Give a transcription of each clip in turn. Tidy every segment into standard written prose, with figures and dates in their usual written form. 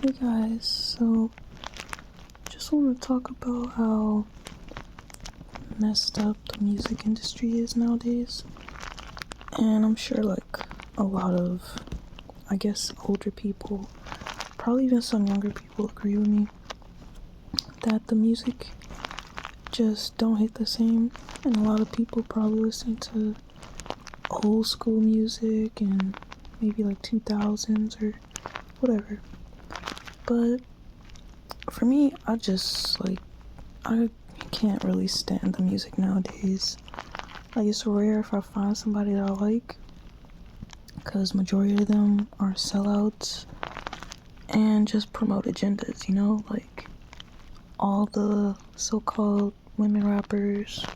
Hey guys, so just want to talk about how messed up the music industry is nowadays. And I'm sure like a lot of, I guess, older people, probably even some younger people agree with me that the music just don't hit the same. And a lot of people probably listen to old school music and maybe like 2000s or whatever. But for me, I can't really stand the music nowadays. Like, it's rare if I find somebody that I like, because majority of them are sellouts and just promote agendas, you know? Like, all the so-called women rappers,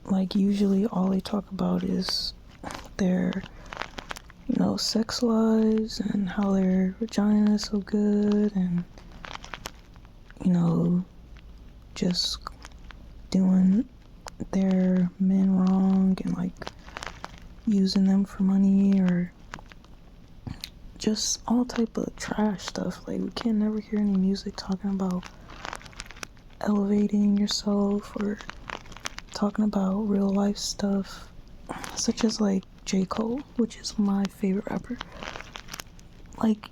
like, usually all they talk about is their, sex lives and how their vagina is so good and, just doing their men wrong and like using them for money or just all type of trash stuff. Like, we can never hear any music talking about elevating yourself or talking about real life stuff, such as like J. Cole, which is my favorite rapper. Like,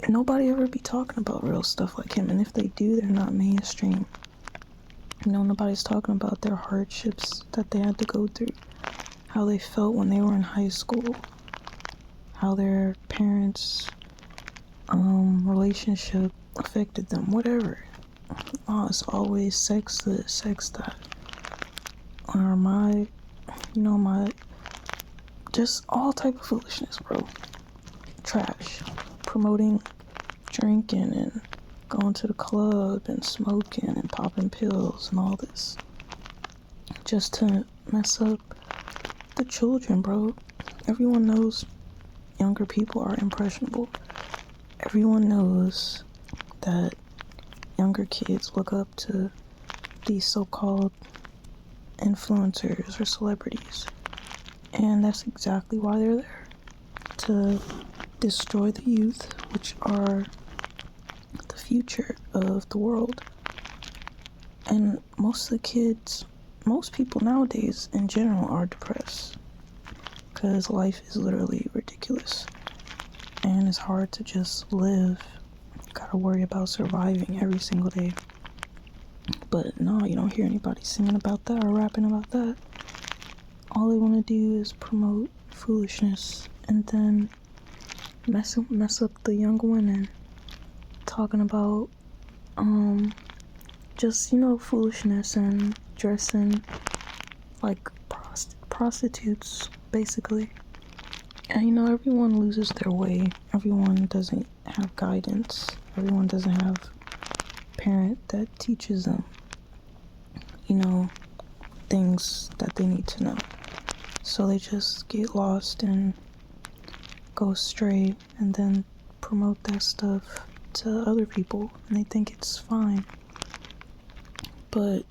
nobody ever be talking about real stuff like him, and if they do, they're not mainstream. Nobody's talking about their hardships that they had to go through, how they felt when they were in high school, how their parents' relationship affected them, whatever. Oh, it's always sex this, sex that. Or just all type of foolishness, bro. Trash. Promoting drinking and going to the club and smoking and popping pills and all this. Just to mess up the children, bro. Everyone knows younger people are impressionable. Everyone knows that younger kids look up to these so-called influencers or celebrities. And that's exactly why they're there. To destroy the youth, which are the future of the world. And most people nowadays in general are depressed. Because life is literally ridiculous. And it's hard to just live. You gotta worry about surviving every single day. But no, you don't hear anybody singing about that or rapping about that. All they want to do is promote foolishness and then mess up the young women, talking about just foolishness and dressing like prostitutes basically. And everyone loses their way. Everyone doesn't have guidance. Everyone doesn't have a parent that teaches them things that they need to know. So they just get lost and go astray and then promote that stuff to other people and they think it's fine. But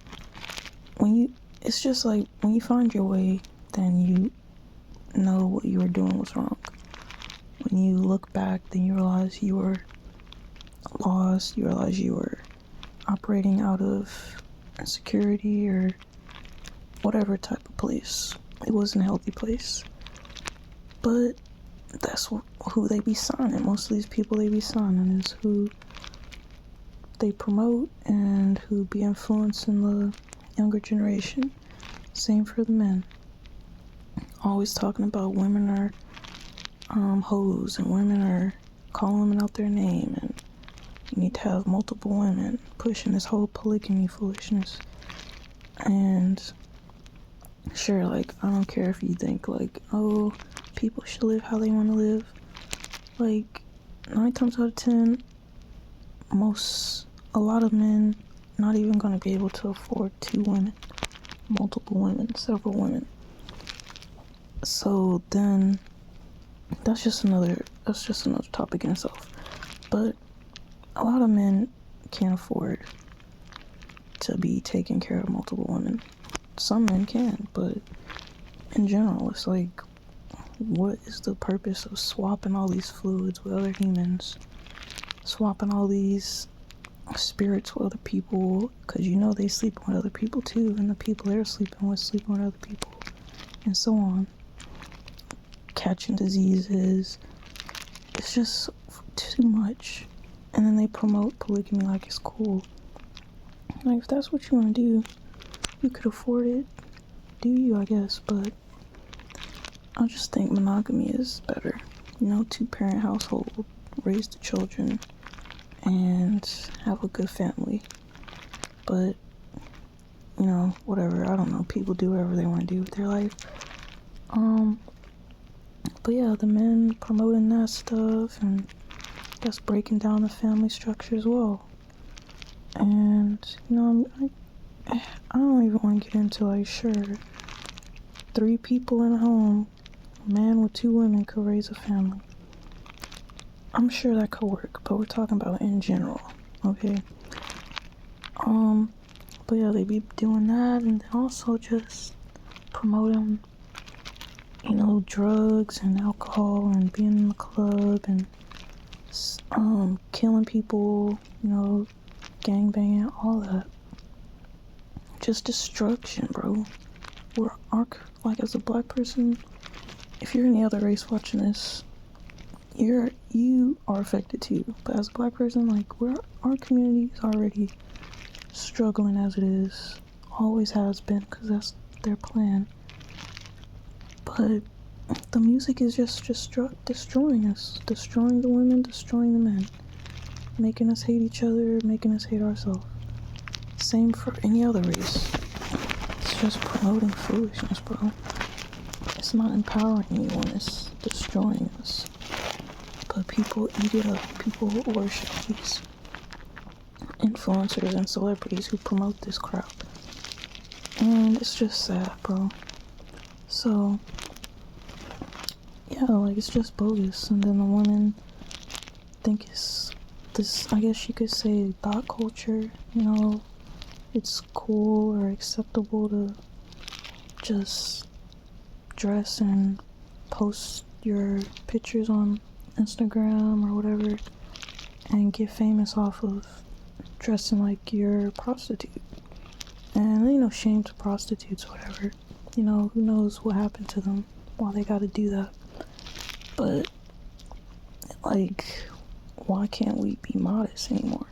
it's just like when you find your way, then you know what you were doing was wrong. When you look back, then you realize you were lost, you realize you were operating out of insecurity or whatever type of place. It wasn't a healthy place. But that's who they be signing. Most of these people they be signing is who they promote and who be influencing the younger generation. Same for the men. Always talking about women are hoes and women are calling women out their name and you need to have multiple women, pushing this whole polygamy foolishness. And sure, like, I don't care if you think like, oh, people should live how they want to live. Like, 9 times out of 10, a lot of men not even going to be able to afford 2 women, multiple women, several women. So then that's just another topic in itself. But a lot of men can't afford to be taking care of multiple women. Some men can, but in general, it's like, what is the purpose of swapping all these fluids with other humans swapping all these spirits with other people, because you know they sleeping with other people too, and the people they're sleeping with other people, and so on. Catching diseases. It's just too much. And then they promote polygamy like it's cool. Like, if that's what you want to do, you could afford it. Do you, I guess, but I just think monogamy is better. You know, 2-parent household, raise the children, and have a good family. But, you know, whatever, I don't know, people do whatever they want to do with their life. But yeah, the men promoting that stuff, and that's breaking down the family structure as well. And, you know, I don't even want to get into, like, sure, 3 people in a home, a man with 2 women could raise a family. I'm sure that could work, but we're talking about in general, okay? But yeah, they be doing that, and then also just promoting, you know, drugs and alcohol and being in the club and killing people, you know, gangbanging, all that. Just destruction, bro. Like, as a black person, if you're any other race watching this, you are affected too. But as a black person, like, our community is already struggling as it is. Always has been, because that's their plan. But the music is just destroying us. Destroying the women, destroying the men. Making us hate each other, making us hate ourselves. Same for any other race. It's just promoting foolishness, bro. It's not empowering anyone, it's destroying us. But people eat it up. People worship these influencers and celebrities who promote this crap. And it's just sad, bro. So, yeah, like, it's just bogus. And then the women think it's this, I guess you could say, thought culture, you know, it's cool or acceptable to just dress and post your pictures on Instagram or whatever and get famous off of dressing like you're a prostitute. And, you know, shame to prostitutes, whatever. You know, who knows what happened to them while they gotta do that. But, like, why can't we be modest anymore?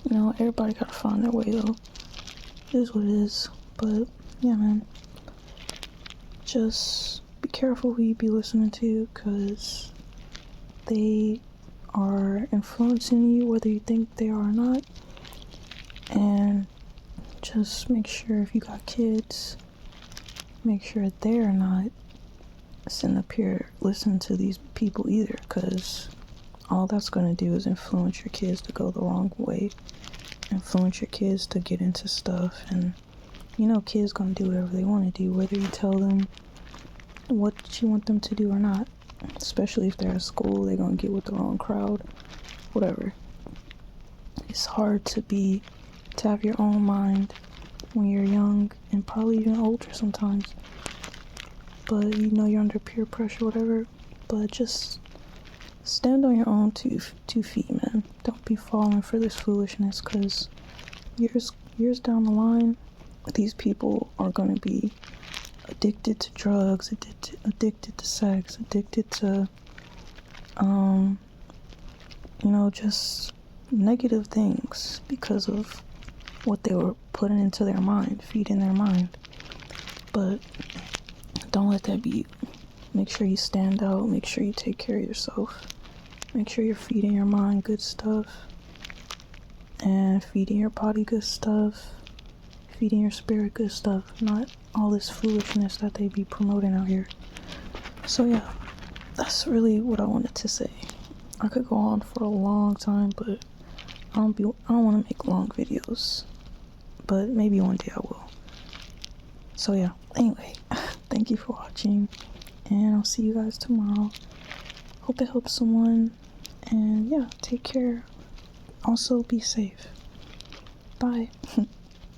You know, everybody gotta find their way, though. It is what it is. But, yeah, man. Just be careful who you be listening to, because they are influencing you whether you think they are or not. And just make sure, if you got kids, make sure they're not sitting up here listening to these people either, because all that's going to do is influence your kids to go the wrong way, influence your kids to get into stuff. And you know, kids going to do whatever they want to do, whether you tell them what you want them to do or not. Especially if they're at school, they're going to get with the wrong crowd, whatever. It's hard to have your own mind when you're young, and probably even older sometimes. But you know, you're under peer pressure, whatever. But just stand on your own 2 feet, man. Don't be falling for this foolishness, because years down the line, these people are going to be addicted to drugs, addicted to sex, addicted to, you know, just negative things because of what they were putting into their mind, feeding their mind. But don't let that be you. Make sure you stand out, make sure you take care of yourself, make sure you're feeding your mind good stuff, and feeding your body good stuff, feeding your spirit good stuff, not all this foolishness that they be promoting out here. So yeah, that's really what I wanted to say. I could go on for a long time, but I don't want to make long videos, but maybe one day I will. So yeah, anyway, thank you for watching, and I'll see you guys tomorrow. Hope it helps someone, and yeah, take care. Also, be safe. Bye.